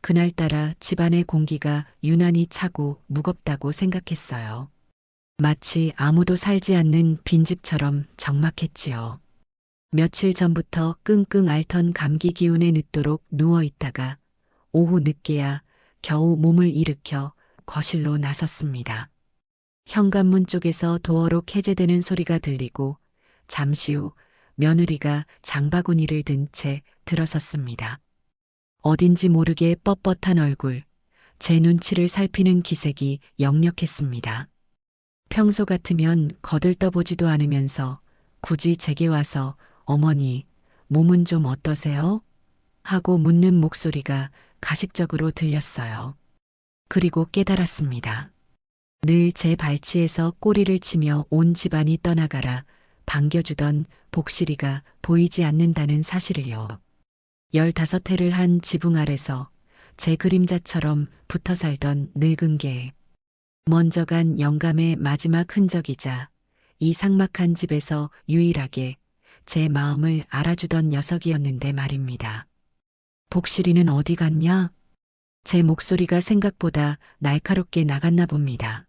그날따라 집안의 공기가 유난히 차고 무겁다고 생각했어요. 마치 아무도 살지 않는 빈집처럼 적막했지요. 며칠 전부터 끙끙 앓던 감기 기운에 늦도록 누워 있다가 오후 늦게야 겨우 몸을 일으켜 거실로 나섰습니다. 현관문 쪽에서 도어록 해제되는 소리가 들리고 잠시 후 며느리가 장바구니를 든 채 들어섰습니다. 어딘지 모르게 뻣뻣한 얼굴, 제 눈치를 살피는 기색이 역력했습니다. 평소 같으면 거들떠보지도 않으면서 굳이 제게 와서 어머니, 몸은 좀 어떠세요? 하고 묻는 목소리가 가식적으로 들렸어요. 그리고 깨달았습니다. 늘 제 발치에서 꼬리를 치며 온 집안이 떠나가라 반겨주던 복실이가 보이지 않는다는 사실을요. 15회를 한 지붕 아래서 제 그림자처럼 붙어 살던 늙은 개. 먼저 간 영감의 마지막 흔적이자 이 삭막한 집에서 유일하게 제 마음을 알아주던 녀석이었는데 말입니다. 복실이는 어디 갔냐? 제 목소리가 생각보다 날카롭게 나갔나 봅니다.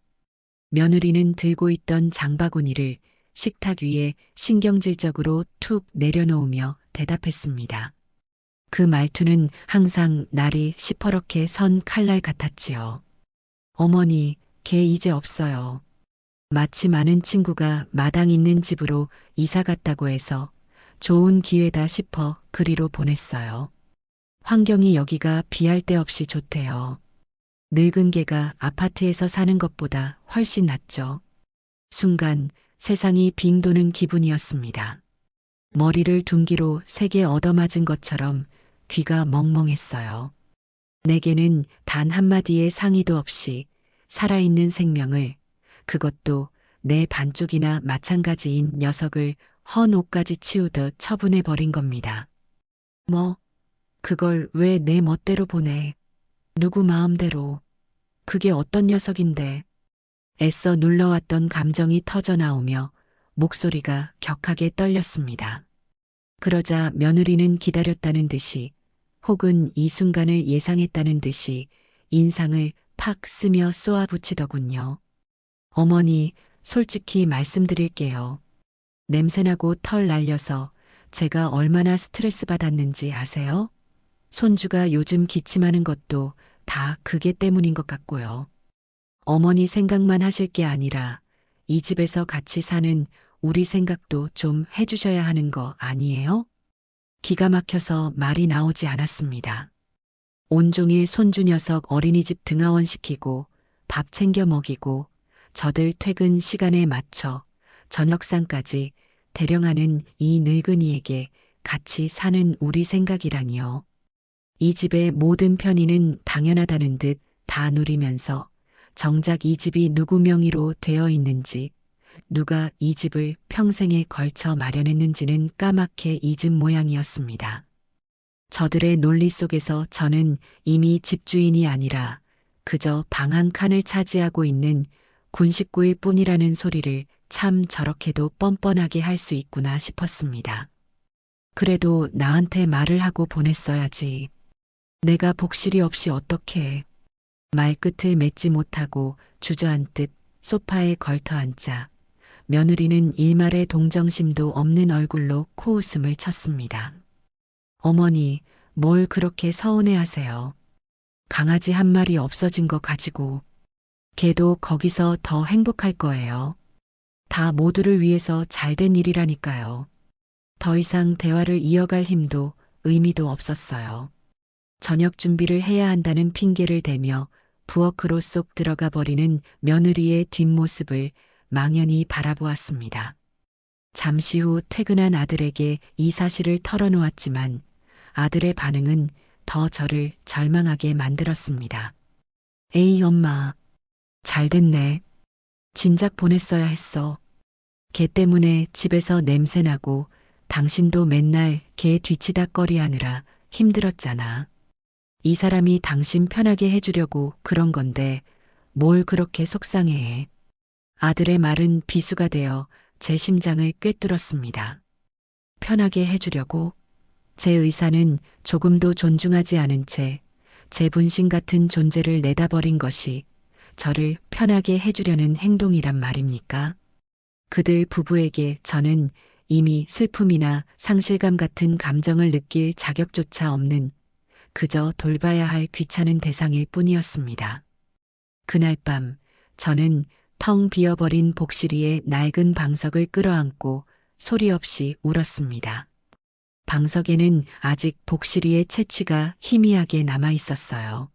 며느리는 들고 있던 장바구니를 식탁 위에 신경질적으로 툭 내려놓으며 대답했습니다. 그 말투는 항상 날이 시퍼렇게 선 칼날 같았지요. 어머니, 걔 이제 없어요. 마치 많은 친구가 마당 있는 집으로 이사 갔다고 해서 좋은 기회다 싶어 그리로 보냈어요. 환경이 여기가 비할 데 없이 좋대요. 늙은 개가 아파트에서 사는 것보다 훨씬 낫죠. 순간 세상이 빙 도는 기분이었습니다. 머리를 둔기로 세게 얻어맞은 것처럼 귀가 멍멍했어요. 내게는 단 한마디의 상의도 없이 살아있는 생명을, 그것도 내 반쪽이나 마찬가지인 녀석을 헌 옷까지 치우듯 처분해버린 겁니다. 뭐, 그걸 왜 내 멋대로 보내? 누구 마음대로. 그게 어떤 녀석인데. 애써 눌러왔던 감정이 터져 나오며 목소리가 격하게 떨렸습니다. 그러자 며느리는 기다렸다는 듯이 혹은 이 순간을 예상했다는 듯이 인상을 팍 쓰며 쏘아붙이더군요. 어머니, 솔직히 말씀드릴게요. 냄새나고 털 날려서 제가 얼마나 스트레스 받았는지 아세요? 손주가 요즘 기침하는 것도 다 그게 때문인 것 같고요. 어머니 생각만 하실 게 아니라 이 집에서 같이 사는 우리 생각도 좀 해주셔야 하는 거 아니에요? 기가 막혀서 말이 나오지 않았습니다. 온종일 손주 녀석 어린이집 등하원 시키고 밥 챙겨 먹이고 저들 퇴근 시간에 맞춰 저녁상까지 대령하는 이 늙은이에게 같이 사는 우리 생각이라니요. 이 집의 모든 편의는 당연하다는 듯 다 누리면서 정작 이 집이 누구 명의로 되어 있는지, 누가 이 집을 평생에 걸쳐 마련했는지는 까맣게 잊은 모양이었습니다. 저들의 논리 속에서 저는 이미 집주인이 아니라 그저 방 한 칸을 차지하고 있는 군식구일 뿐이라는 소리를 참 저렇게도 뻔뻔하게 할 수 있구나 싶었습니다. 그래도 나한테 말을 하고 보냈어야지. 내가 복실이 없이 어떻게. 말끝을 맺지 못하고 주저앉듯 소파에 걸터앉자 며느리는 일말의 동정심도 없는 얼굴로 코웃음을 쳤습니다. 어머니, 뭘 그렇게 서운해하세요. 강아지 한 마리 없어진 거 가지고. 걔도 거기서 더 행복할 거예요. 다 모두를 위해서 잘된 일이라니까요. 더 이상 대화를 이어갈 힘도 의미도 없었어요. 저녁 준비를 해야 한다는 핑계를 대며 부엌으로 쏙 들어가 버리는 며느리의 뒷모습을 망연히 바라보았습니다. 잠시 후 퇴근한 아들에게 이 사실을 털어놓았지만 아들의 반응은 더 저를 절망하게 만들었습니다. 에이 엄마, 잘됐네. 진작 보냈어야 했어. 걔 때문에 집에서 냄새나고 당신도 맨날 걔 뒤치다꺼리 하느라 힘들었잖아. 이 사람이 당신 편하게 해주려고 그런 건데 뭘 그렇게 속상해해. 아들의 말은 비수가 되어 제 심장을 꿰뚫었습니다. 편하게 해주려고? 제 의사는 조금도 존중하지 않은 채 제 분신 같은 존재를 내다버린 것이 저를 편하게 해주려는 행동이란 말입니까? 그들 부부에게 저는 이미 슬픔이나 상실감 같은 감정을 느낄 자격조차 없는 그저 돌봐야 할 귀찮은 대상일 뿐이었습니다. 그날 밤 저는 텅 비어버린 복실이의 낡은 방석을 끌어안고 소리 없이 울었습니다. 방석에는 아직 복실이의 채취가 희미하게 남아 있었어요.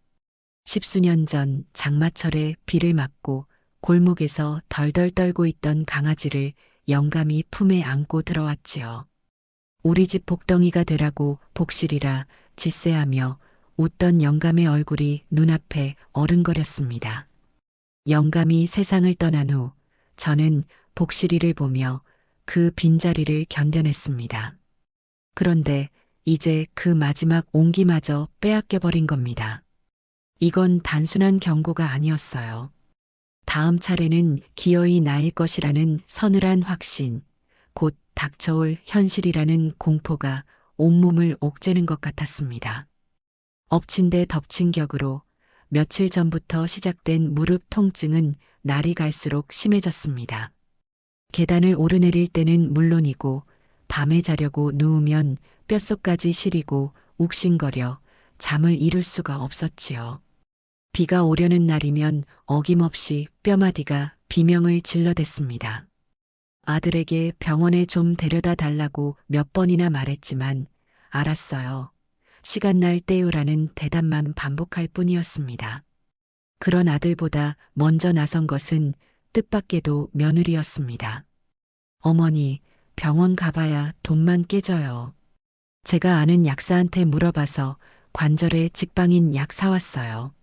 십수년 전 장마철에 비를 맞고 골목에서 덜덜 떨고 있던 강아지를 영감이 품에 안고 들어왔지요. 우리 집 복덩이가 되라고 복실이라 짓새하며 웃던 영감의 얼굴이 눈앞에 어른거렸습니다. 영감이 세상을 떠난 후 저는 복실이를 보며 그 빈자리를 견뎌냈습니다. 그런데 이제 그 마지막 온기마저 빼앗겨버린 겁니다. 이건 단순한 경고가 아니었어요. 다음 차례는 기어이 나일 것이라는 서늘한 확신, 곧 닥쳐올 현실이라는 공포가 온몸을 옥죄는 것 같았습니다. 엎친 데 덮친 격으로 며칠 전부터 시작된 무릎 통증은 날이 갈수록 심해졌습니다. 계단을 오르내릴 때는 물론이고 밤에 자려고 누우면 뼛속까지 시리고 욱신거려 잠을 이룰 수가 없었지요. 비가 오려는 날이면 어김없이 뼈마디가 비명을 질러댔습니다. 아들에게 병원에 좀 데려다 달라고 몇 번이나 말했지만 알았어요. 시간 날 때요라는 대답만 반복할 뿐이었습니다. 그런 아들보다 먼저 나선 것은 뜻밖에도 며느리였습니다. 어머니, 병원 가봐야 돈만 깨져요. 제가 아는 약사한테 물어봐서 관절에 직방인 약 사왔어요.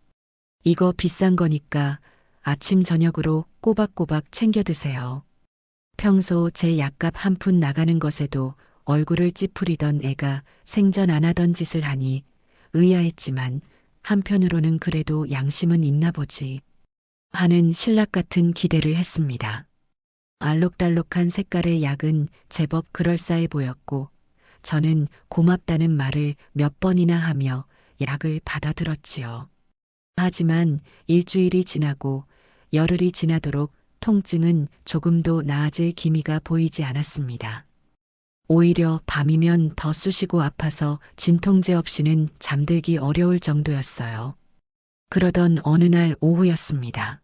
이거 비싼 거니까 아침 저녁으로 꼬박꼬박 챙겨 드세요. 평소 제 약값 한 푼 나가는 것에도 얼굴을 찌푸리던 애가 생전 안 하던 짓을 하니 의아했지만 한편으로는 그래도 양심은 있나 보지 하는 신락 같은 기대를 했습니다. 알록달록한 색깔의 약은 제법 그럴싸해 보였고 저는 고맙다는 말을 몇 번이나 하며 약을 받아들었지요. 하지만 일주일이 지나고 열흘이 지나도록 통증은 조금도 나아질 기미가 보이지 않았습니다. 오히려 밤이면 더 쑤시고 아파서 진통제 없이는 잠들기 어려울 정도였어요. 그러던 어느 날 오후였습니다.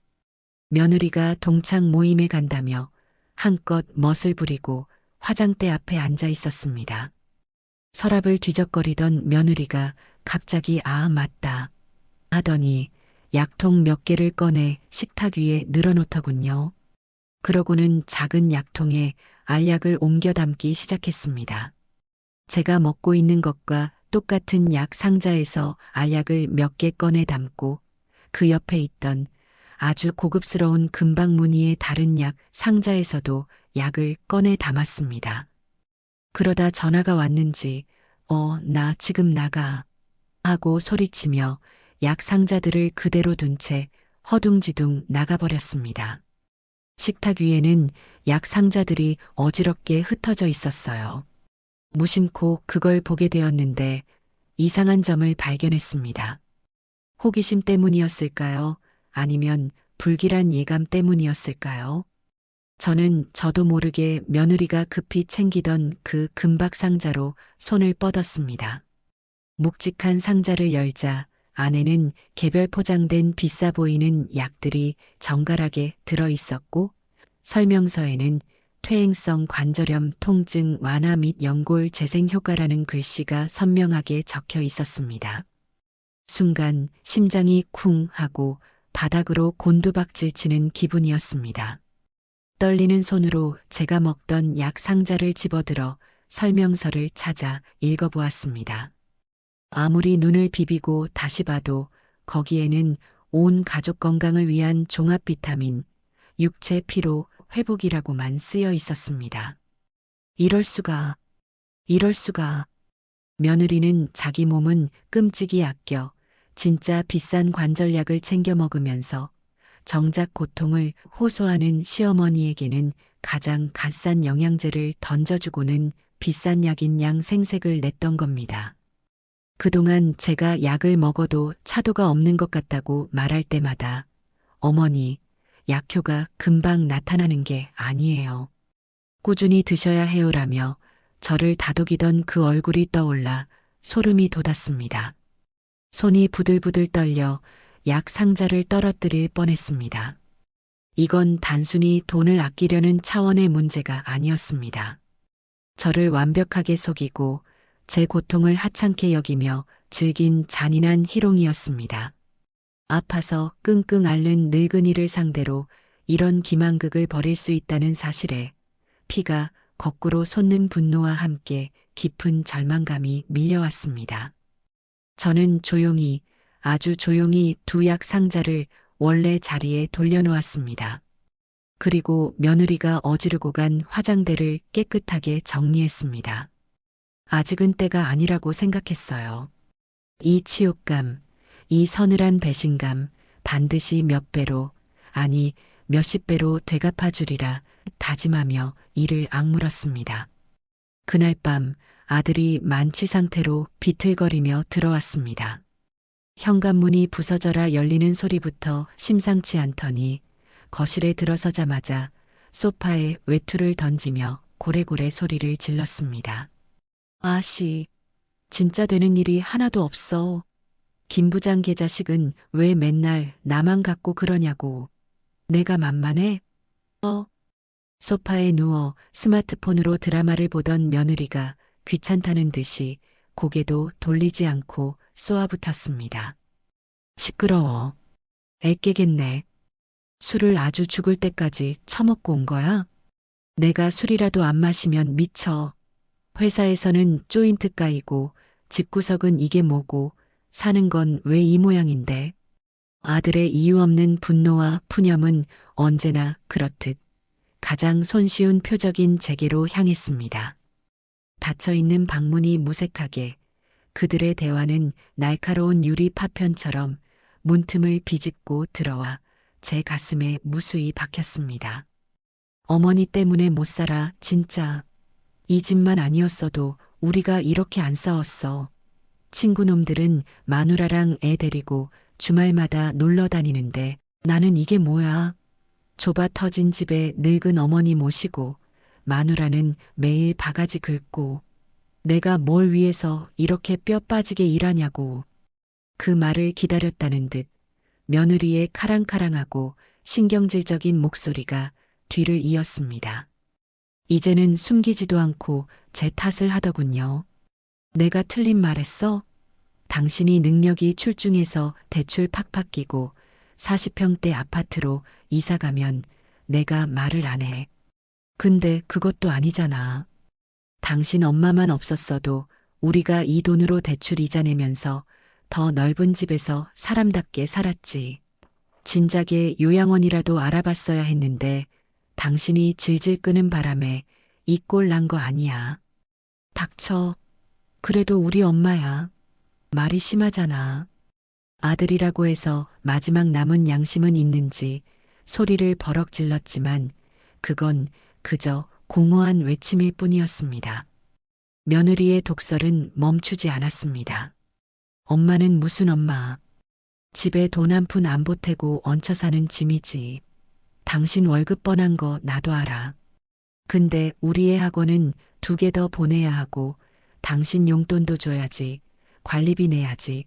며느리가 동창 모임에 간다며 한껏 멋을 부리고 화장대 앞에 앉아 있었습니다. 서랍을 뒤적거리던 며느리가 갑자기 아, 맞다 하더니 약통 몇 개를 꺼내 식탁 위에 늘어놓더군요. 그러고는 작은 약통에 알약을 옮겨 담기 시작했습니다. 제가 먹고 있는 것과 똑같은 약 상자에서 알약을 몇 개 꺼내 담고 그 옆에 있던 아주 고급스러운 금박 무늬의 다른 약 상자에서도 약을 꺼내 담았습니다. 그러다 전화가 왔는지 나 지금 나가 하고 소리치며 약 상자들을 그대로 둔 채 허둥지둥 나가버렸습니다. 식탁 위에는 약 상자들이 어지럽게 흩어져 있었어요. 무심코 그걸 보게 되었는데 이상한 점을 발견했습니다. 호기심 때문이었을까요? 아니면 불길한 예감 때문이었을까요? 저는 저도 모르게 며느리가 급히 챙기던 그 금박 상자로 손을 뻗었습니다. 묵직한 상자를 열자 안에는 개별 포장된 비싸 보이는 약들이 정갈하게 들어 있었고 설명서에는 퇴행성 관절염 통증 완화 및 연골 재생 효과라는 글씨가 선명하게 적혀 있었습니다. 순간 심장이 쿵 하고 바닥으로 곤두박질 치는 기분이었습니다. 떨리는 손으로 제가 먹던 약 상자를 집어들어 설명서를 찾아 읽어보았습니다. 아무리 눈을 비비고 다시 봐도 거기에는 온 가족 건강을 위한 종합 비타민, 육체 피로 회복이라고만 쓰여 있었습니다. 이럴 수가. 며느리는 자기 몸은 끔찍이 아껴 진짜 비싼 관절약을 챙겨 먹으면서 정작 고통을 호소하는 시어머니에게는 가장 값싼 영양제를 던져주고는 비싼 약인 양 생색을 냈던 겁니다. 그동안 제가 약을 먹어도 차도가 없는 것 같다고 말할 때마다 어머니, 약효가 금방 나타나는 게 아니에요. 꾸준히 드셔야 해요라며 저를 다독이던 그 얼굴이 떠올라 소름이 돋았습니다. 손이 부들부들 떨려 약 상자를 떨어뜨릴 뻔했습니다. 이건 단순히 돈을 아끼려는 차원의 문제가 아니었습니다. 저를 완벽하게 속이고 제 고통을 하찮게 여기며 즐긴 잔인한 희롱이었습니다. 아파서 끙끙 앓는 늙은이를 상대로 이런 기만극을 벌일 수 있다는 사실에 피가 거꾸로 솟는 분노와 함께 깊은 절망감이 밀려왔습니다. 저는 조용히, 아주 조용히 두 약 상자를 원래 자리에 돌려놓았습니다. 그리고 며느리가 어지르고 간 화장대를 깨끗하게 정리했습니다. 아직은 때가 아니라고 생각했어요. 이 치욕감, 이 서늘한 배신감 반드시 몇 배로, 아니 몇십 배로 되갚아 주리라 다짐하며 이를 악물었습니다. 그날 밤 아들이 만취 상태로 비틀거리며 들어왔습니다. 현관문이 부서져라 열리는 소리부터 심상치 않더니 거실에 들어서자마자 소파에 외투를 던지며 고래고래 소리를 질렀습니다. 아씨, 진짜 되는 일이 하나도 없어. 김 부장 개자식은 왜 맨날 나만 갖고 그러냐고. 내가 만만해? 소파에 누워 스마트폰으로 드라마를 보던 며느리가 귀찮다는 듯이 고개도 돌리지 않고 쏘아붙었습니다. 시끄러워. 애깨겠네. 술을 아주 죽을 때까지 처먹고 온 거야? 내가 술이라도 안 마시면 미쳐. 회사에서는 조인트 까이고 집구석은 이게 뭐고 사는 건 왜 이 모양인데. 아들의 이유 없는 분노와 푸념은 언제나 그렇듯 가장 손쉬운 표적인 제게로 향했습니다. 닫혀있는 방문이 무색하게 그들의 대화는 날카로운 유리 파편처럼 문틈을 비집고 들어와 제 가슴에 무수히 박혔습니다. 어머니 때문에 못 살아, 진짜. 이 집만 아니었어도 우리가 이렇게 안 싸웠어. 친구놈들은 마누라랑 애 데리고 주말마다 놀러 다니는데 나는 이게 뭐야. 좁아 터진 집에 늙은 어머니 모시고 마누라는 매일 바가지 긁고 내가 뭘 위해서 이렇게 뼈 빠지게 일하냐고. 그 말을 기다렸다는 듯 며느리의 카랑카랑하고 신경질적인 목소리가 뒤를 이었습니다. 이제는 숨기지도 않고 제 탓을 하더군요. 내가 틀린 말했어? 당신이 능력이 출중해서 대출 팍팍 끼고 40평대 아파트로 이사 가면 내가 말을 안 해. 근데 그것도 아니잖아. 당신 엄마만 없었어도 우리가 이 돈으로 대출 이자 내면서 더 넓은 집에서 사람답게 살았지. 진작에 요양원이라도 알아봤어야 했는데 당신이 질질 끄는 바람에 이 꼴 난 거 아니야. 닥쳐. 그래도 우리 엄마야. 말이 심하잖아. 아들이라고 해서 마지막 남은 양심은 있는지 소리를 버럭 질렀지만 그건 그저 공허한 외침일 뿐이었습니다. 며느리의 독설은 멈추지 않았습니다. 엄마는 무슨 엄마. 집에 돈 한 푼 안 보태고 얹혀 사는 짐이지. 당신 월급 뻔한 거 나도 알아. 근데 우리의 학원은 2개 더 보내야 하고 당신 용돈도 줘야지. 관리비 내야지.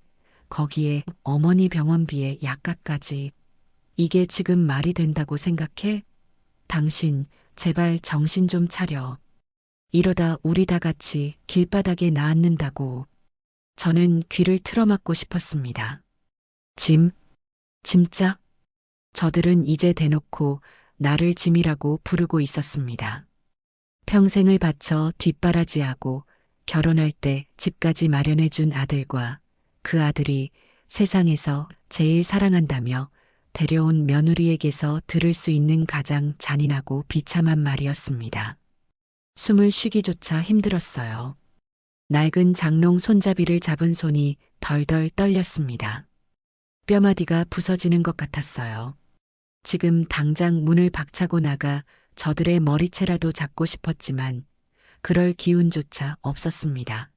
거기에 어머니 병원비에 약값까지. 이게 지금 말이 된다고 생각해? 당신 제발 정신 좀 차려. 이러다 우리 다 같이 길바닥에 나앉는다고. 저는 귀를 틀어막고 싶었습니다. 짐? 짐짝? 저들은 이제 대놓고 나를 짐이라고 부르고 있었습니다. 평생을 바쳐 뒷바라지하고 결혼할 때 집까지 마련해준 아들과 그 아들이 세상에서 제일 사랑한다며 데려온 며느리에게서 들을 수 있는 가장 잔인하고 비참한 말이었습니다. 숨을 쉬기조차 힘들었어요. 낡은 장롱 손잡이를 잡은 손이 덜덜 떨렸습니다. 뼈마디가 부서지는 것 같았어요. 지금 당장 문을 박차고 나가 저들의 머리채라도 잡고 싶었지만 그럴 기운조차 없었습니다.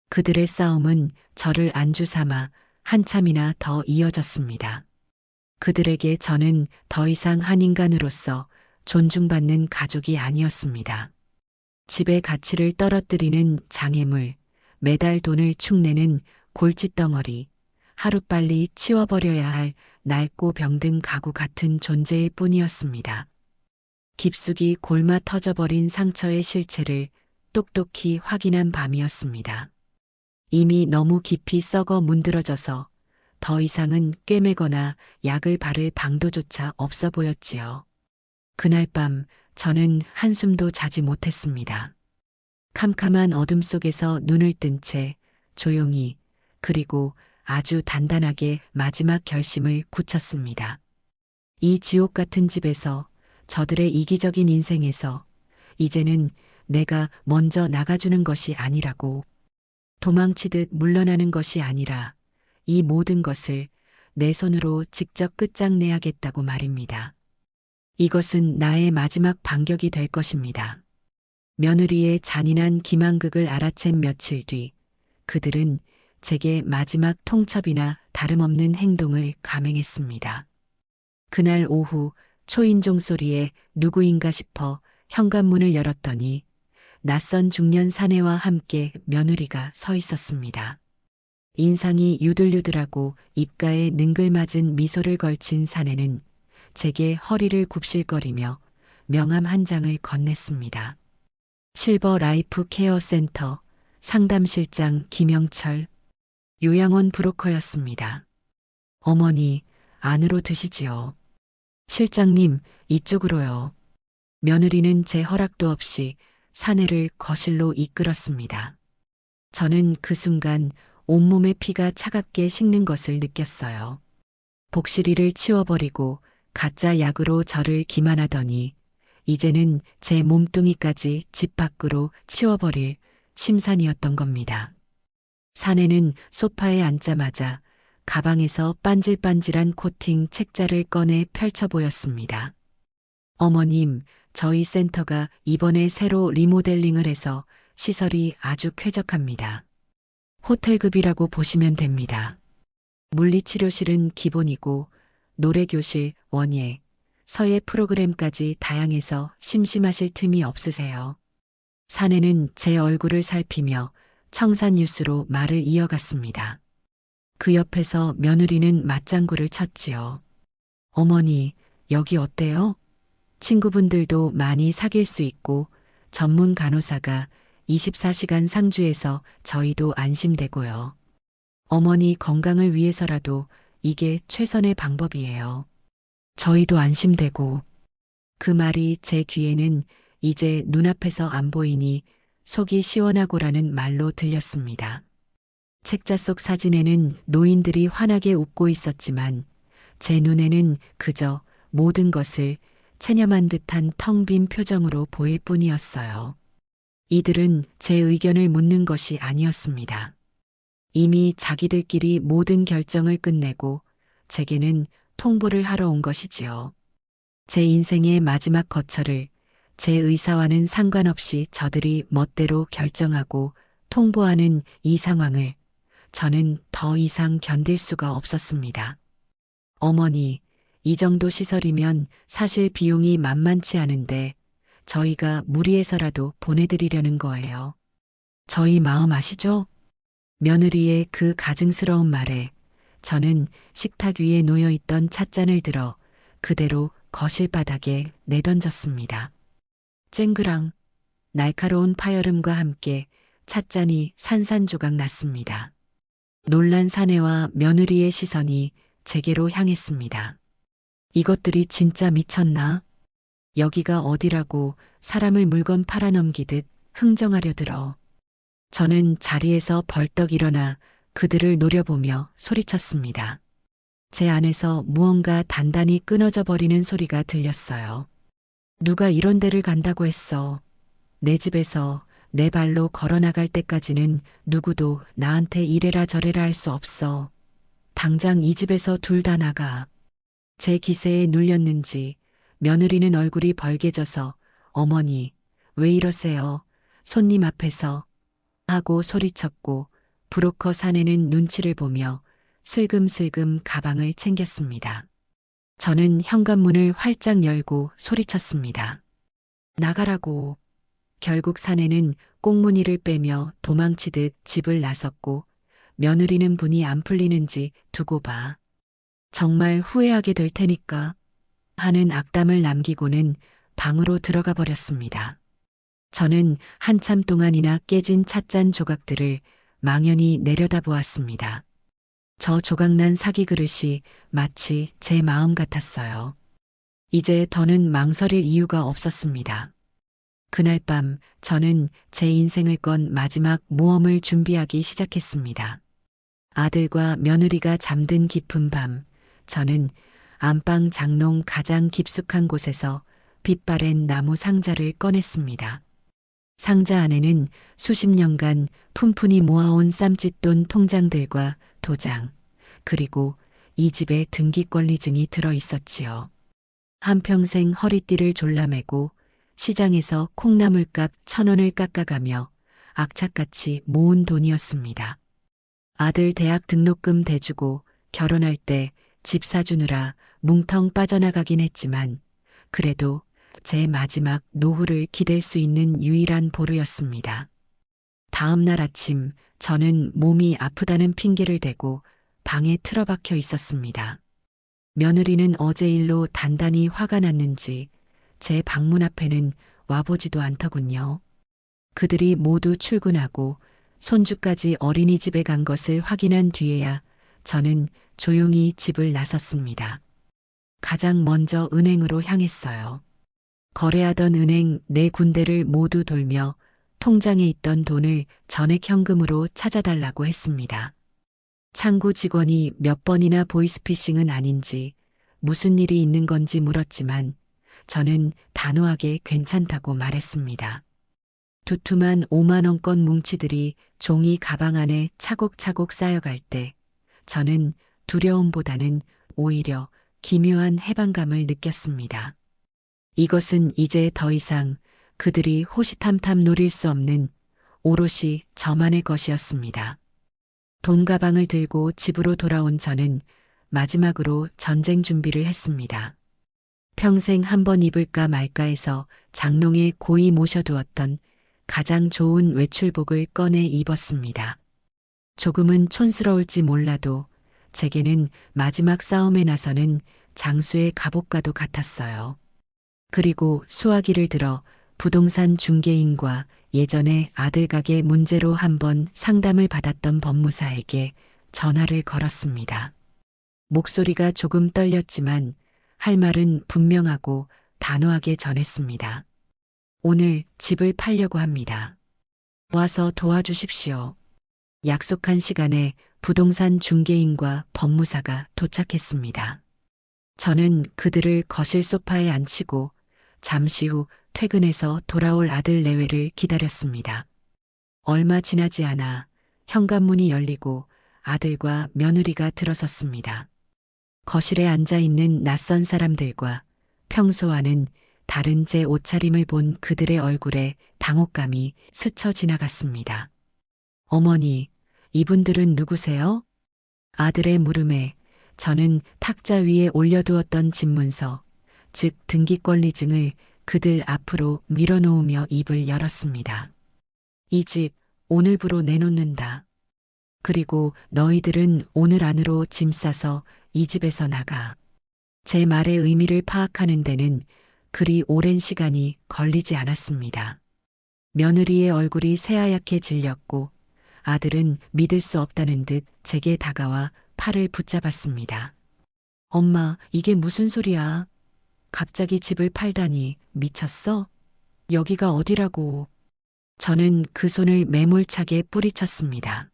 그들의 싸움은 저를 안주 삼아 한참이나 더 이어졌습니다. 그들에게 저는 더 이상 한 인간으로서 존중받는 가족이 아니었습니다. 집의 가치를 떨어뜨리는 장애물, 매달 돈을 축내는 골칫덩어리, 하루빨리 치워버려야 할 낡고 병든 가구 같은 존재일 뿐이었습니다. 깊숙이 골마 터져버린 상처의 실체를 똑똑히 확인한 밤이었습니다. 이미 너무 깊이 썩어 문드러져서 더 이상은 꿰매거나 약을 바를 방도조차 없어 보였지요. 그날 밤 저는 한숨도 자지 못했습니다. 캄캄한 어둠 속에서 눈을 뜬 채 조용히 그리고 아주 단단하게 마지막 결심을 굳혔습니다. 이 지옥 같은 집에서 저들의 이기적인 인생에서 이제는 내가 먼저 나가주는 것이 아니라고 도망치듯 물러나는 것이 아니라 이 모든 것을 내 손으로 직접 끝장내야겠다고 말입니다. 이것은 나의 마지막 반격이 될 것입니다. 며느리의 잔인한 기만극을 알아챈 며칠 뒤 그들은 제게 마지막 통첩이나 다름없는 행동을 감행했습니다. 그날 오후 초인종 소리에 누구인가 싶어 현관문을 열었더니 낯선 중년 사내와 함께 며느리가 서 있었습니다. 인상이 유들유들하고 입가에 능글맞은 미소를 걸친 사내는 제게 허리를 굽실거리며 명함 한 장을 건넸습니다. 실버 라이프 케어 센터 상담실장 김영철 요양원 브로커였습니다. 어머니, 안으로 드시지요. 실장님, 이쪽으로요. 며느리는 제 허락도 없이 사내를 거실로 이끌었습니다. 저는 그 순간 온몸의 피가 차갑게 식는 것을 느꼈어요. 복실이를 치워버리고 가짜 약으로 저를 기만하더니 이제는 제 몸뚱이까지 집 밖으로 치워버릴 심산이었던 겁니다. 사내는 소파에 앉자마자 가방에서 반질반질한 코팅 책자를 꺼내 펼쳐 보였습니다. 어머님, 저희 센터가 이번에 새로 리모델링을 해서 시설이 아주 쾌적합니다. 호텔급이라고 보시면 됩니다. 물리치료실은 기본이고 노래교실, 원예, 서예 프로그램까지 다양해서 심심하실 틈이 없으세요. 사내는 제 얼굴을 살피며 청산유수로 말을 이어갔습니다. 그 옆에서 며느리는 맞장구를 쳤지요. 어머니, 여기 어때요? 친구분들도 많이 사귈 수 있고 전문 간호사가 24시간 상주해서 저희도 안심되고요. 어머니 건강을 위해서라도 이게 최선의 방법이에요. 저희도 안심되고. 그 말이 제 귀에는 이제 눈앞에서 안 보이니 속이 시원하고라는 말로 들렸습니다. 책자 속 사진에는 노인들이 환하게 웃고 있었지만 제 눈에는 그저 모든 것을 체념한 듯한 텅 빈 표정으로 보일 뿐이었어요. 이들은 제 의견을 묻는 것이 아니었습니다. 이미 자기들끼리 모든 결정을 끝내고 제게는 통보를 하러 온 것이지요. 제 인생의 마지막 거처를 제 의사와는 상관없이 저들이 멋대로 결정하고 통보하는 이 상황을 저는 더 이상 견딜 수가 없었습니다. 어머니, 이 정도 시설이면 사실 비용이 만만치 않은데 저희가 무리해서라도 보내드리려는 거예요. 저희 마음 아시죠? 며느리의 그 가증스러운 말에 저는 식탁 위에 놓여있던 찻잔을 들어 그대로 거실 바닥에 내던졌습니다. 쨍그랑 날카로운 파열음과 함께 찻잔이 산산조각 났습니다. 놀란 사내와 며느리의 시선이 제게로 향했습니다. 이것들이 진짜 미쳤나? 여기가 어디라고 사람을 물건 팔아넘기듯 흥정하려 들어. 저는 자리에서 벌떡 일어나 그들을 노려보며 소리쳤습니다. 제 안에서 무언가 단단히 끊어져 버리는 소리가 들렸어요. 누가 이런 데를 간다고 했어. 내 집에서 내 발로 걸어 나갈 때까지는 누구도 나한테 이래라 저래라 할 수 없어. 당장 이 집에서 둘 다 나가. 제 기세에 눌렸는지 며느리는 얼굴이 벌개져서 어머니, 왜 이러세요? 손님 앞에서 하고 소리쳤고 브로커 사내는 눈치를 보며 슬금슬금 가방을 챙겼습니다. 저는 현관문을 활짝 열고 소리쳤습니다. 나가라고. 결국 사내는 꽁무니를 빼며 도망치듯 집을 나섰고 며느리는 분이 안 풀리는지 두고 봐. 정말 후회하게 될 테니까 하는 악담을 남기고는 방으로 들어가 버렸습니다. 저는 한참 동안이나 깨진 찻잔 조각들을 망연히 내려다보았습니다. 저 조각난 사기 그릇이 마치 제 마음 같았어요. 이제 더는 망설일 이유가 없었습니다. 그날 밤 저는 제 인생을 건 마지막 모험을 준비하기 시작했습니다. 아들과 며느리가 잠든 깊은 밤, 저는 안방 장롱 가장 깊숙한 곳에서 빛바랜 나무 상자를 꺼냈습니다. 상자 안에는 수십 년간 푼푼히 모아온 쌈짓돈 통장들과 도장, 그리고 이 집의 등기권리증이 들어 있었지요. 한평생 허리띠를 졸라매고 시장에서 콩나물값 1,000원을 깎아가며 악착같이 모은 돈이었습니다. 아들 대학 등록금 대주고 결혼할 때 집 사주느라 뭉텅 빠져나가긴 했지만 그래도 제 마지막 노후를 기댈 수 있는 유일한 보루였습니다. 다음 날 아침 저는 몸이 아프다는 핑계를 대고 방에 틀어박혀 있었습니다. 며느리는 어제 일로 단단히 화가 났는지 제 방문 앞에는 와보지도 않더군요. 그들이 모두 출근하고 손주까지 어린이집에 간 것을 확인한 뒤에야 저는 조용히 집을 나섰습니다. 가장 먼저 은행으로 향했어요. 거래하던 은행 4군데를 모두 돌며 통장에 있던 돈을 전액 현금으로 찾아달라고 했습니다. 창구 직원이 몇 번이나 보이스피싱은 아닌지 무슨 일이 있는 건지 물었지만 저는 단호하게 괜찮다고 말했습니다. 두툼한 5만 원권 뭉치들이 종이 가방 안에 차곡차곡 쌓여갈 때 저는 두려움보다는 오히려 기묘한 해방감을 느꼈습니다. 이것은 이제 더 이상 그들이 호시탐탐 노릴 수 없는 오롯이 저만의 것이었습니다. 돈 가방을 들고 집으로 돌아온 저는 마지막으로 전쟁 준비를 했습니다. 평생 한 번 입을까 말까 해서 장롱에 고이 모셔두었던 가장 좋은 외출복을 꺼내 입었습니다. 조금은 촌스러울지 몰라도 제게는 마지막 싸움에 나서는 장수의 갑옷과도 같았어요. 그리고 수화기를 들어 부동산 중개인과 예전에 아들 가게 문제로 한번 상담을 받았던 법무사에게 전화를 걸었습니다. 목소리가 조금 떨렸지만 할 말은 분명하고 단호하게 전했습니다. 오늘 집을 팔려고 합니다. 와서 도와주십시오. 약속한 시간에 부동산 중개인과 법무사가 도착했습니다. 저는 그들을 거실 소파에 앉히고 잠시 후 퇴근해서 돌아올 아들 내외를 기다렸습니다. 얼마 지나지 않아 현관문이 열리고 아들과 며느리가 들어섰습니다. 거실에 앉아 있는 낯선 사람들과 평소와는 다른 제 옷차림을 본 그들의 얼굴에 당혹감이 스쳐 지나갔습니다. 어머니, 이분들은 누구세요? 아들의 물음에 저는 탁자 위에 올려두었던 집문서, 즉 등기권리증을 그들 앞으로 밀어놓으며 입을 열었습니다. 이 집 오늘부로 내놓는다. 그리고 너희들은 오늘 안으로 짐 싸서 이 집에서 나가. 제 말의 의미를 파악하는 데는 그리 오랜 시간이 걸리지 않았습니다. 며느리의 얼굴이 새하얗게 질렸고 아들은 믿을 수 없다는 듯 제게 다가와 팔을 붙잡았습니다. 엄마, 이게 무슨 소리야? 갑자기 집을 팔다니 미쳤어? 여기가 어디라고? 저는 그 손을 매몰차게 뿌리쳤습니다.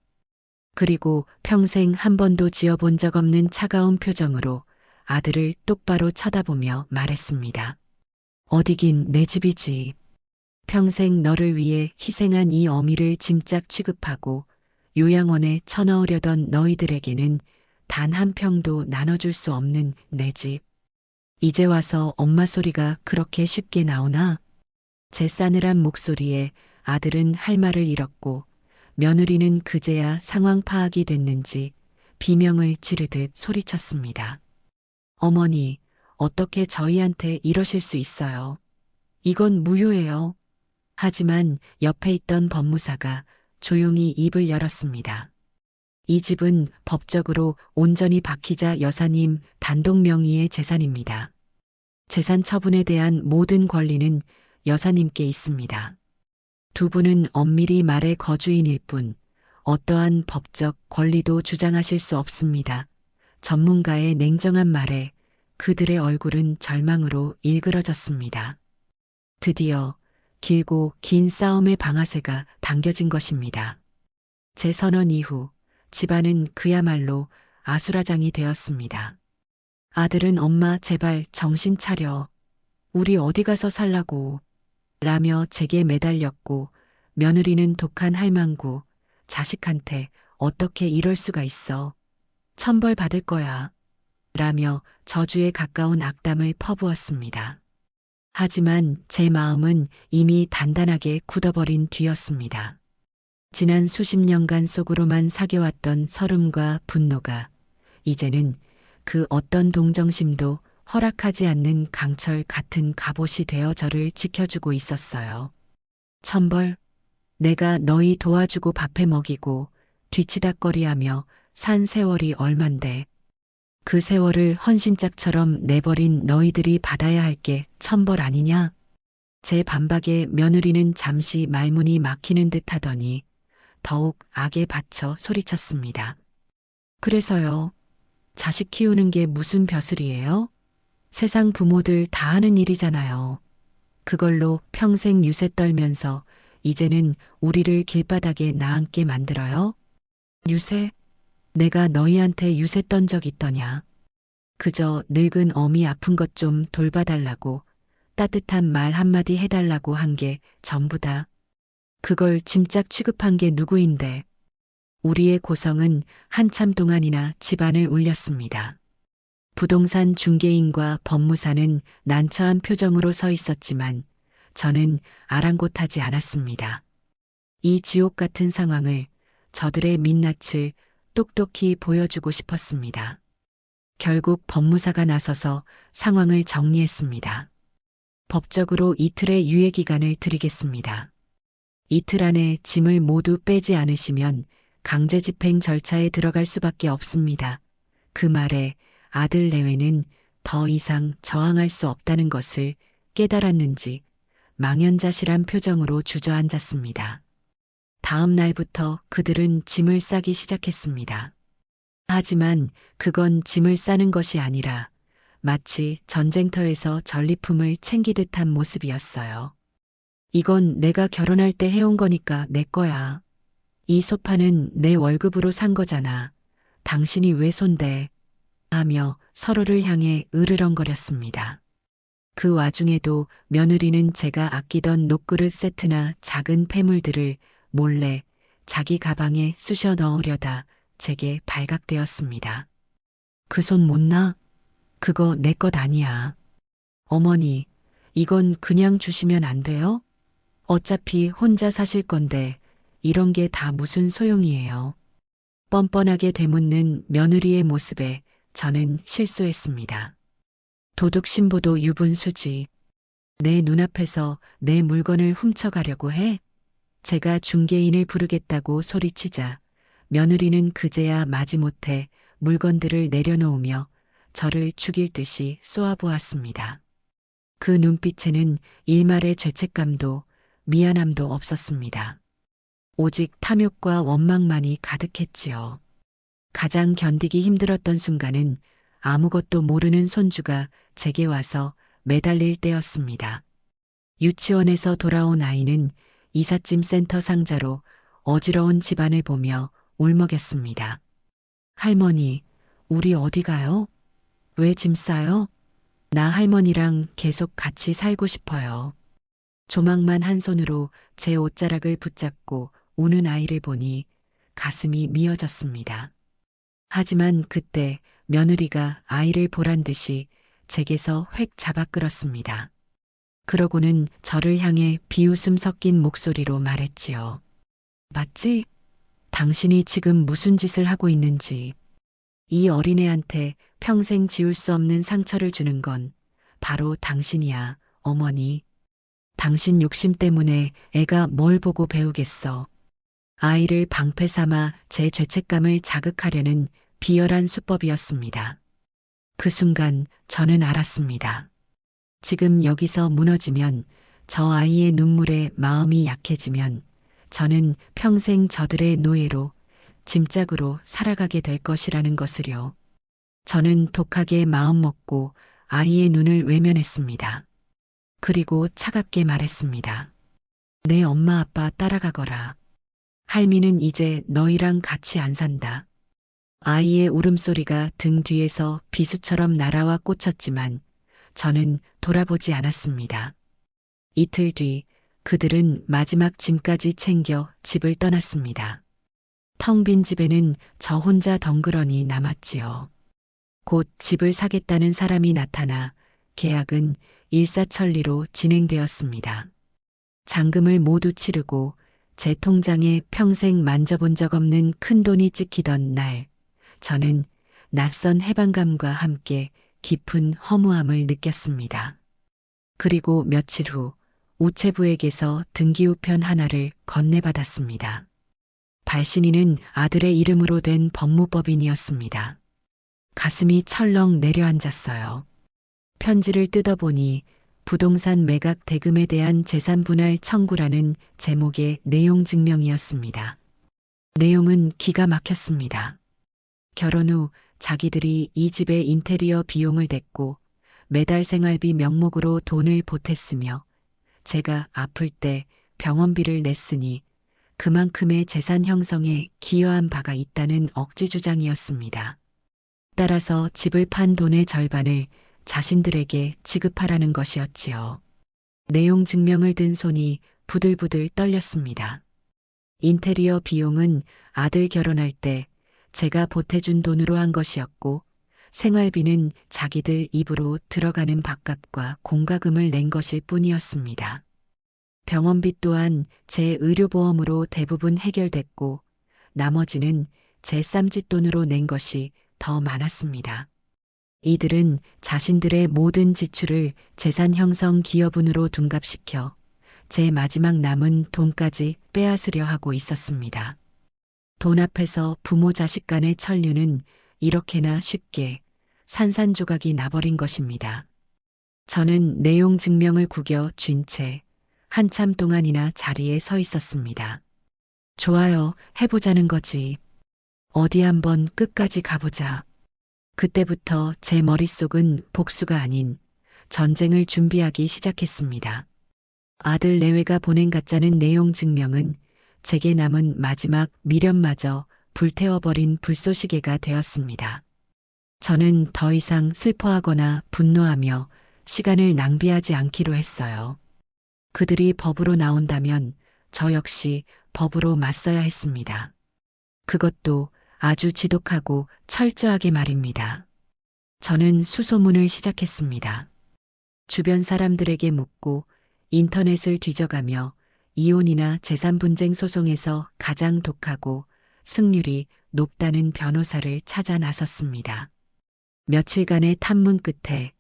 그리고 평생 한 번도 지어본 적 없는 차가운 표정으로 아들을 똑바로 쳐다보며 말했습니다. 어디긴 내 집이지. 평생 너를 위해 희생한 이 어미를 짐짝 취급하고 요양원에 쳐넣으려던 너희들에게는 단 한 평도 나눠줄 수 없는 내 집. 이제 와서 엄마 소리가 그렇게 쉽게 나오나? 제 싸늘한 목소리에 아들은 할 말을 잃었고 며느리는 그제야 상황 파악이 됐는지 비명을 지르듯 소리쳤습니다. 어머니, 어떻게 저희한테 이러실 수 있어요? 이건 무효예요. 하지만 옆에 있던 법무사가 조용히 입을 열었습니다. 이 집은 법적으로 온전히 박희자 여사님 단독 명의의 재산입니다. 재산 처분에 대한 모든 권리는 여사님께 있습니다. 두 분은 엄밀히 말해 거주인일 뿐 어떠한 법적 권리도 주장하실 수 없습니다. 전문가의 냉정한 말에 그들의 얼굴은 절망으로 일그러졌습니다. 드디어 길고 긴 싸움의 방아쇠가 당겨진 것입니다. 재선언 이후 집안은 그야말로 아수라장이 되었습니다. 아들은 엄마 제발 정신 차려. 우리 어디 가서 살라고. 라며 제게 매달렸고 며느리는 독한 할망구 자식한테 어떻게 이럴 수가 있어. 천벌 받을 거야. 라며 저주에 가까운 악담을 퍼부었습니다. 하지만 제 마음은 이미 단단하게 굳어버린 뒤였습니다. 지난 수십 년간 속으로만 사겨왔던 서름과 분노가 이제는 그 어떤 동정심도 허락하지 않는 강철 같은 갑옷이 되어 저를 지켜주고 있었어요. 천벌, 내가 너희 도와주고 밥해 먹이고 뒤치다꺼리하며 산 세월이 얼만데 그 세월을 헌신짝처럼 내버린 너희들이 받아야 할 게 천벌 아니냐? 제 반박에 며느리는 잠시 말문이 막히는 듯 하더니 더욱 악에 받쳐 소리쳤습니다. 그래서요. 자식 키우는 게 무슨 벼슬이에요? 세상 부모들 다 하는 일이잖아요. 그걸로 평생 유세 떨면서 이제는 우리를 길바닥에 나앉게 만들어요? 유세? 내가 너희한테 유세 떤 적 있더냐? 그저 늙은 어미 아픈 것 좀 돌봐달라고 따뜻한 말 한마디 해달라고 한 게 전부다. 그걸 짐짝 취급한 게 누구인데. 우리의 고성은 한참 동안이나 집안을 울렸습니다. 부동산 중개인과 법무사는 난처한 표정으로 서 있었지만 저는 아랑곳하지 않았습니다. 이 지옥 같은 상황을 저들의 민낯을 똑똑히 보여주고 싶었습니다. 결국 법무사가 나서서 상황을 정리했습니다. 법적으로 이틀의 유예기간을 드리겠습니다. 이틀 안에 짐을 모두 빼지 않으시면 강제집행 절차에 들어갈 수밖에 없습니다. 그 말에 아들 내외는 더 이상 저항할 수 없다는 것을 깨달았는지 망연자실한 표정으로 주저앉았습니다. 다음 날부터 그들은 짐을 싸기 시작했습니다. 하지만 그건 짐을 싸는 것이 아니라 마치 전쟁터에서 전리품을 챙기듯 한 모습이었어요. 이건 내가 결혼할 때 해온 거니까 내 거야. 이 소파는 내 월급으로 산 거잖아. 당신이 왜 손대? 하며 서로를 향해 으르렁거렸습니다. 그 와중에도 며느리는 제가 아끼던 녹그릇 세트나 작은 폐물들을 몰래 자기 가방에 쑤셔 넣으려다 제게 발각되었습니다. 그 손 못 놔? 그거 내 것 아니야. 어머니, 이건 그냥 주시면 안 돼요? 어차피 혼자 사실 건데 이런 게 다 무슨 소용이에요. 뻔뻔하게 되묻는 며느리의 모습에 저는 실소했습니다. 도둑 신부도 유분수지. 내 눈앞에서 내 물건을 훔쳐가려고 해? 제가 중개인을 부르겠다고 소리치자 며느리는 그제야 마지못해 물건들을 내려놓으며 저를 죽일 듯이 쏘아보았습니다. 그 눈빛에는 일말의 죄책감도 미안함도 없었습니다. 오직 탐욕과 원망만이 가득했지요. 가장 견디기 힘들었던 순간은 아무것도 모르는 손주가 제게 와서 매달릴 때였습니다. 유치원에서 돌아온 아이는 이삿짐 센터 상자로 어지러운 집안을 보며 울먹였습니다. 할머니, 우리 어디 가요? 왜 짐 싸요? 나 할머니랑 계속 같이 살고 싶어요. 조망만 한 손으로 제 옷자락을 붙잡고 우는 아이를 보니 가슴이 미어졌습니다. 하지만 그때 며느리가 아이를 보란 듯이 제게서 획 잡아 끌었습니다. 그러고는 저를 향해 비웃음 섞인 목소리로 말했지요. 맞지? 당신이 지금 무슨 짓을 하고 있는지, 이 어린애한테 평생 지울 수 없는 상처를 주는 건 바로 당신이야, 어머니. 당신 욕심 때문에 애가 뭘 보고 배우겠어. 아이를 방패 삼아 제 죄책감을 자극하려는 비열한 수법이었습니다. 그 순간 저는 알았습니다. 지금 여기서 무너지면, 저 아이의 눈물에 마음이 약해지면 저는 평생 저들의 노예로, 짐짝으로 살아가게 될 것이라는 것을요. 저는 독하게 마음먹고 아이의 눈을 외면했습니다. 그리고 차갑게 말했습니다. 내 엄마 아빠 따라가거라. 할미는 이제 너희랑 같이 안 산다. 아이의 울음소리가 등 뒤에서 비수처럼 날아와 꽂혔지만 저는 돌아보지 않았습니다. 이틀 뒤 그들은 마지막 짐까지 챙겨 집을 떠났습니다. 텅 빈 집에는 저 혼자 덩그러니 남았지요. 곧 집을 사겠다는 사람이 나타나 계약은 일사천리로 진행되었습니다. 잔금을 모두 치르고 제 통장에 평생 만져본 적 없는 큰돈이 찍히던 날, 저는 낯선 해방감과 함께 깊은 허무함을 느꼈습니다. 그리고 며칠 후 우체부에게서 등기우편 하나를 건네받았습니다. 발신인은 아들의 이름으로 된 법무법인이었습니다. 가슴이 철렁 내려앉았어요. 편지를 뜯어보니 부동산 매각 대금에 대한 재산 분할 청구라는 제목의 내용 증명이었습니다. 내용은 기가 막혔습니다. 결혼 후 자기들이 이 집의 인테리어 비용을 댔고 매달 생활비 명목으로 돈을 보탰으며 제가 아플 때 병원비를 냈으니 그만큼의 재산 형성에 기여한 바가 있다는 억지 주장이었습니다. 따라서 집을 판 돈의 절반을 자신들에게 지급하라는 것이었지요. 내용 증명을 든 손이 부들부들 떨렸습니다. 인테리어 비용은 아들 결혼할 때 제가 보태준 돈으로 한 것이었고, 생활비는 자기들 입으로 들어가는 밥값과 공과금을 낸 것일 뿐이었습니다. 병원비 또한 제 의료보험으로 대부분 해결됐고, 나머지는 제 쌈짓돈으로 낸 것이 더 많았습니다. 이들은 자신들의 모든 지출을 재산 형성 기여분으로 둔갑시켜 제 마지막 남은 돈까지 빼앗으려 하고 있었습니다. 돈 앞에서 부모 자식 간의 천류는 이렇게나 쉽게 산산조각이 나버린 것입니다. 저는 내용 증명을 구겨 쥔 채 한참 동안이나 자리에 서 있었습니다. 좋아요, 해보자는 거지. 어디 한번 끝까지 가보자. 그때부터 제 머릿속은 복수가 아닌 전쟁을 준비하기 시작했습니다. 아들 내외가 보낸 가짜는 내용 증명은 제게 남은 마지막 미련마저 불태워버린 불쏘시개가 되었습니다. 저는 더 이상 슬퍼하거나 분노하며 시간을 낭비하지 않기로 했어요. 그들이 법으로 나온다면 저 역시 법으로 맞서야 했습니다. 그것도 아주 지독하고 철저하게 말입니다. 저는 수소문을 시작했습니다. 주변 사람들에게 묻고 인터넷을 뒤져가며 이혼이나 재산 분쟁 소송에서 가장 독하고 승률이 높다는 변호사를 찾아 나섰습니다. 며칠간의 탐문 끝에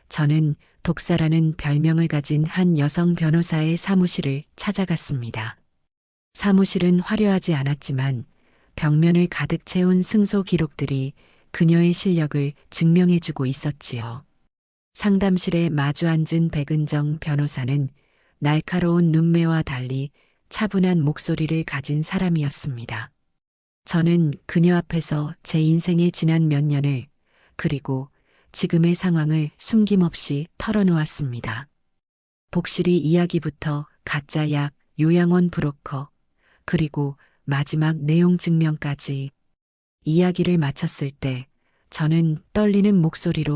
저는 독사라는 별명을 가진 한 여성 변호사의 사무실을 찾아갔습니다. 사무실은 화려하지 않았지만 벽면을 가득 채운 승소 기록들이 그녀의 실력을 증명해주고 있었지요. 상담실에 마주 앉은 백은정 변호사는 날카로운 눈매와 달리 차분한 목소리를 가진 사람이었습니다. 저는 그녀 앞에서 제 인생의 지난 몇 년을, 그리고 지금의 상황을 숨김없이 털어놓았습니다. 복실이 이야기부터 가짜 약, 요양원 브로커, 그리고 마지막 내용 증명까지 이야기를 마쳤을 때 저는 떨리는 목소리로